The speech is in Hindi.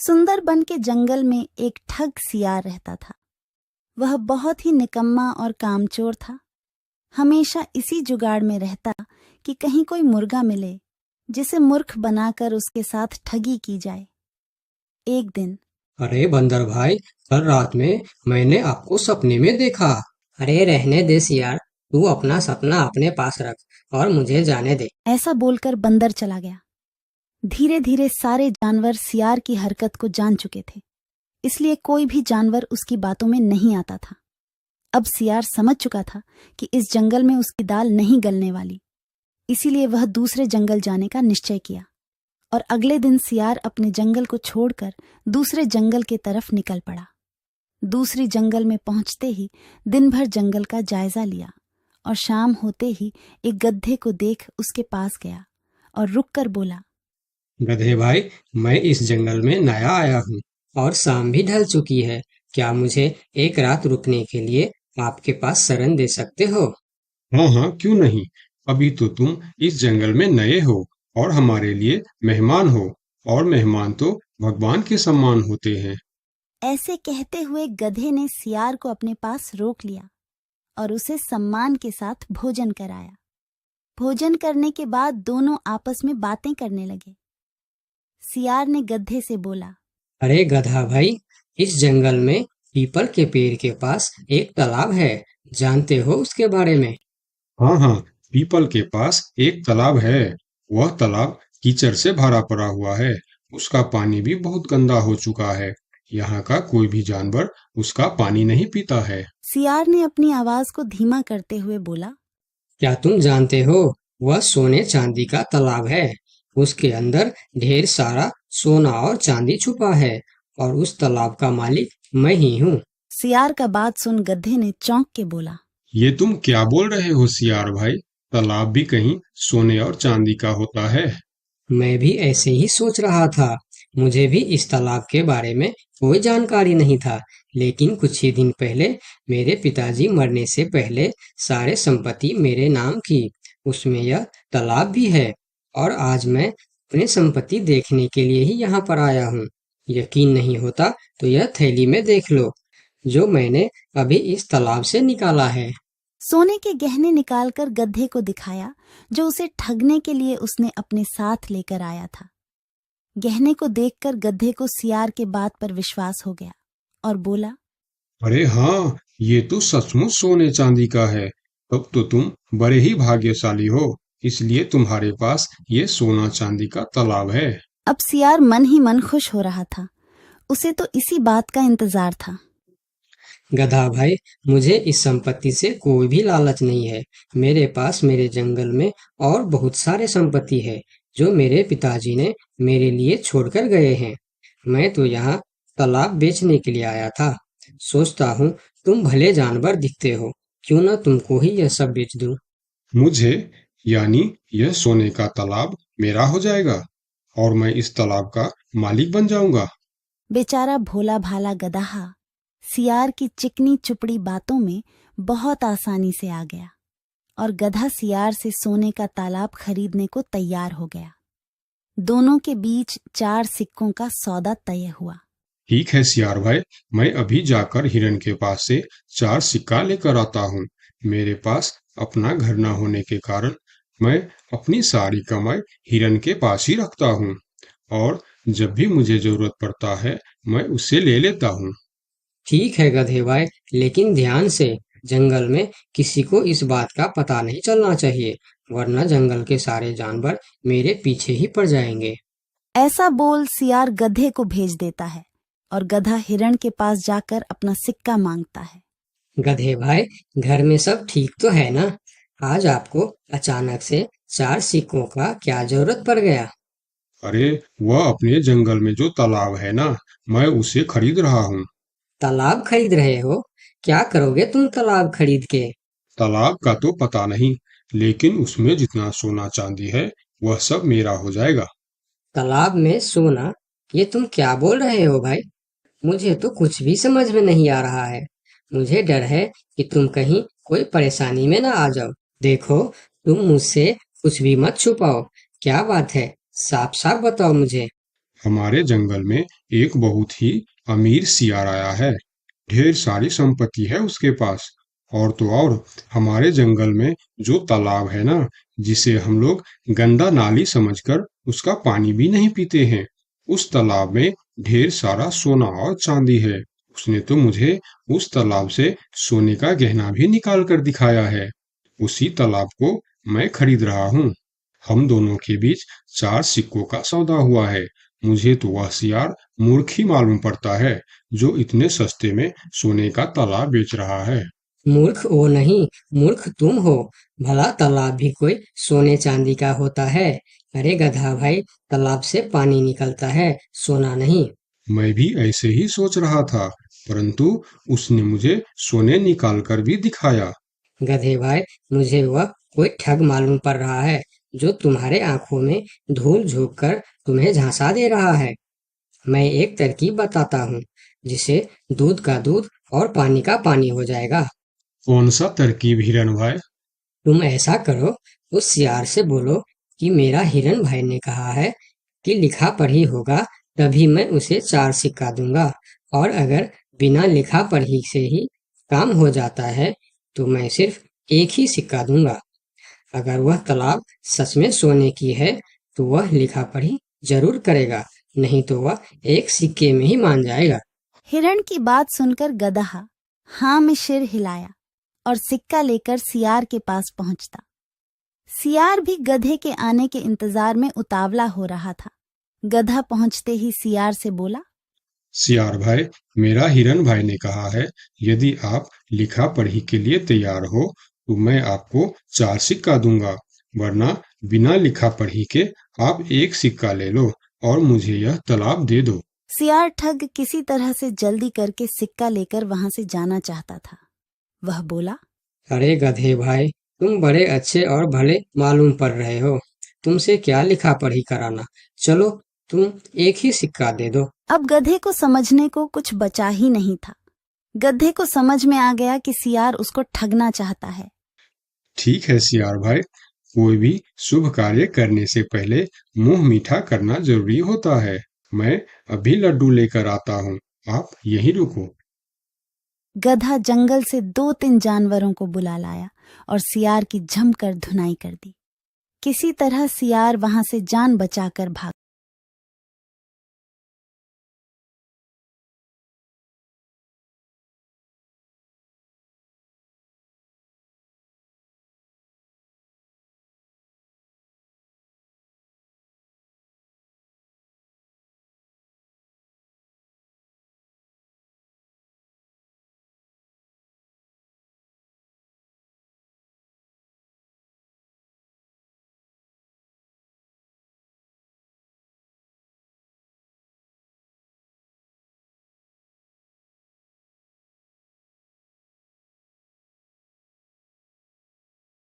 सुंदरबन के जंगल में एक ठग सियार रहता था। वह बहुत ही निकम्मा और कामचोर था। हमेशा इसी जुगाड़ में रहता कि कहीं कोई मुर्गा मिले जिसे मूर्ख बनाकर उसके साथ ठगी की जाए। एक दिन, अरे बंदर भाई, कल रात में मैंने आपको सपने में देखा। अरे रहने दे सियार, तू अपना सपना अपने पास रख और मुझे जाने दे। ऐसा बोलकर बंदर चला गया। धीरे धीरे सारे जानवर सियार की हरकत को जान चुके थे, इसलिए कोई भी जानवर उसकी बातों में नहीं आता था। अब सियार समझ चुका था कि इस जंगल में उसकी दाल नहीं गलने वाली, इसीलिए वह दूसरे जंगल जाने का निश्चय किया और अगले दिन सियार अपने जंगल को छोड़कर दूसरे जंगल के तरफ निकल पड़ा। दूसरी जंगल में पहुंचते ही दिन भर जंगल का जायजा लिया और शाम होते ही एक गधे को देख उसके पास गया और रुककर बोला, गधे भाई, मैं इस जंगल में नया आया हूँ और शाम भी ढल चुकी है। क्या मुझे एक रात रुकने के लिए आपके पास शरण दे सकते हो? हाँ हाँ, क्यों नहीं। अभी तो तुम इस जंगल में नए हो और हमारे लिए मेहमान हो, और मेहमान तो भगवान के समान होते हैं। ऐसे कहते हुए गधे ने सियार को अपने पास रोक लिया और उसे सम्मान के साथ भोजन कराया। भोजन करने के बाद दोनों आपस में बातें करने लगे। सियार ने गधे से बोला, अरे गधा भाई, इस जंगल में पीपल के पेड़ के पास एक तालाब है, जानते हो उसके बारे में? हाँ हाँ, पीपल के पास एक तालाब है। वह तालाब कीचड़ से भरा पड़ा हुआ है। उसका पानी भी बहुत गंदा हो चुका है। यहाँ का कोई भी जानवर उसका पानी नहीं पीता है। सियार ने अपनी आवाज को धीमा करते हुए बोला, क्या तुम जानते हो, वह सोने चांदी का तालाब है। उसके अंदर ढेर सारा सोना और चांदी छुपा है और उस तालाब का मालिक मैं ही हूँ। सियार का बात सुन गधे ने चौंक के बोला, ये तुम क्या बोल रहे हो सियार भाई? तालाब भी कहीं सोने और चांदी का होता है? मैं भी ऐसे ही सोच रहा था। मुझे भी इस तालाब के बारे में कोई जानकारी नहीं था, लेकिन कुछ ही दिन पहले मेरे पिताजी मरने से पहले सारे संपत्ति मेरे नाम की। उसमें यह तालाब भी है और आज मैं अपनी संपत्ति देखने के लिए ही यहाँ पर आया हूँ। यकीन नहीं होता तो यह थैली में देख लो, जो मैंने अभी इस तालाब से निकाला है। सोने के गहने निकालकर गधे को दिखाया, जो उसे ठगने के लिए उसने अपने साथ लेकर आया था। गहने को देखकर गधे को सियार के बात पर विश्वास हो गया और बोला, अरे हाँ, ये तो सचमुच सोने चांदी का है। तब तो तुम बड़े ही भाग्यशाली हो, इसलिए तुम्हारे पास ये सोना चांदी का तालाब है। अब सियार मन ही मन खुश हो रहा था। उसे तो इसी बात का इंतजार था। गधा भाई, मुझे इस संपत्ति से कोई भी लालच नहीं है। मेरे पास मेरे जंगल में और बहुत सारे संपत्ति है, जो मेरे पिताजी ने मेरे लिए छोड़कर गए हैं। मैं तो यहाँ तालाब बेचने के लिए आया था। सोचता हूँ तुम भले जानवर दिखते हो, क्यों ना तुमको ही यह सब बेच दूं। मुझे, यानी यह सोने का तालाब मेरा हो जाएगा और मैं इस तालाब का मालिक बन जाऊंगा। बेचारा भोला भाला गदहा सियार की चिकनी चुपड़ी बातों में बहुत आसानी से आ गया और गधा सियार से सोने का तालाब खरीदने को तैयार हो गया। दोनों के बीच 4 सिक्कों का सौदा तय हुआ। ठीक है सियार भाई, मैं अभी जाकर हिरन के पास से 4 सिक्का लेकर आता हूँ। मेरे पास अपना घर न होने के कारण मैं अपनी सारी कमाई हिरन के पास ही रखता हूँ, और जब भी मुझे जरूरत पड़ता है मैं उससे ले लेता हूँ। ठीक है गधे भाई, लेकिन ध्यान से, जंगल में किसी को इस बात का पता नहीं चलना चाहिए, वरना जंगल के सारे जानवर मेरे पीछे ही पड़ जाएंगे। ऐसा बोल सियार गधे को भेज देता है और गधा हिरण के पास जाकर अपना सिक्का मांगता है। गधे भाई, घर में सब ठीक तो है ना? आज आपको अचानक से 4 सिक्कों का क्या जरूरत पड़ गया? अरे, वह अपने जंगल में जो तालाब है ना, मैं उसे खरीद रहा हूँ। तालाब खरीद रहे हो? क्या करोगे तुम तालाब खरीद के? तालाब का तो पता नहीं, लेकिन उसमें जितना सोना चांदी है वह सब मेरा हो जाएगा। तालाब में सोना? ये तुम क्या बोल रहे हो भाई? मुझे तो कुछ भी समझ में नहीं आ रहा है। मुझे डर है कि तुम कहीं कोई परेशानी में ना आ जाओ। देखो, तुम मुझसे कुछ भी मत छुपाओ। क्या बात है? साफ साफ बताओ मुझे। हमारे जंगल में एक बहुत ही अमीर सियार आया है। ढेर सारी संपत्ति है उसके पास। और तो और हमारे जंगल में जो तालाब है ना, जिसे हम लोग गंदा नाली समझकर उसका पानी भी नहीं पीते हैं, उस तालाब में ढेर सारा सोना और चांदी है। उसने तो मुझे उस तालाब से सोने का गहना भी निकाल कर दिखाया है। उसी तालाब को मैं खरीद रहा हूँ। हम दोनों के बीच 4 सिक्कों का सौदा हुआ है। मुझे तो वह सियार मूर्ख ही मालूम पड़ता है, जो इतने सस्ते में सोने का तालाब बेच रहा है। मूर्ख वो नहीं, मूर्ख तुम हो। भला तालाब भी कोई सोने चांदी का होता है? अरे गधा भाई, तालाब से पानी निकलता है, सोना नहीं। मैं भी ऐसे ही सोच रहा था, परंतु उसने मुझे सोने निकाल कर भी दिखाया। गधे भाई, मुझे वह कोई ठग मालूम पड़ रहा है, जो तुम्हारे आंखों में धूल झोंक कर तुम्हें झांसा दे रहा है। मैं एक तरकीब बताता हूँ, जिसे दूध का दूध और पानी का पानी हो जाएगा। कौन सा तरकीब हिरन भाई? तुम ऐसा करो, उस सियार से बोलो कि मेरा हिरन भाई ने कहा है कि लिखा पढ़ी होगा तभी मैं उसे 4 सिक्का दूंगा, और अगर बिना लिखा पढ़ी से ही काम हो जाता है तो मैं सिर्फ एक ही सिक्का दूंगा। अगर वह तालाब सच में सोने की है तो वह लिखा पढ़ी जरूर करेगा, नहीं तो वह एक सिक्के में ही मान जाएगा। हिरण की बात सुनकर गधा हाँ में सिर हिलाया और सिक्का लेकर सियार के पास पहुंचता। सियार भी गधे के आने के इंतजार में उतावला हो रहा था। गधा पहुंचते ही सियार से बोला, सियार भाई, मेरा हिरन भाई ने कहा है, यदि आप लिखा पढ़ी के लिए तैयार हो तो मैं आपको 4 सिक्का दूंगा, वरना बिना लिखा पढ़ी के आप एक सिक्का ले लो और मुझे यह तालाब दे दो। सियार ठग किसी तरह से जल्दी करके सिक्का लेकर वहां से जाना चाहता था। वह बोला, अरे गधे भाई, तुम बड़े अच्छे और भले मालूम पड़ रहे हो, तुमसे क्या लिखा पढ़ी कराना। चलो, तुम एक ही सिक्का दे दो। अब गधे को समझने को कुछ बचा ही नहीं था। गधे को समझ में आ गया कि सियार उसको ठगना चाहता है। ठीक है सियार भाई, कोई भी शुभ कार्य करने से पहले मुंह मीठा करना जरूरी होता है। मैं अभी लड्डू लेकर आता हूँ, आप यहीं रुको। गधा जंगल से 2-3 जानवरों को बुला लाया और सियार की जमकर धुनाई कर दी। किसी तरह सियार वहां से जान बचाकर भाग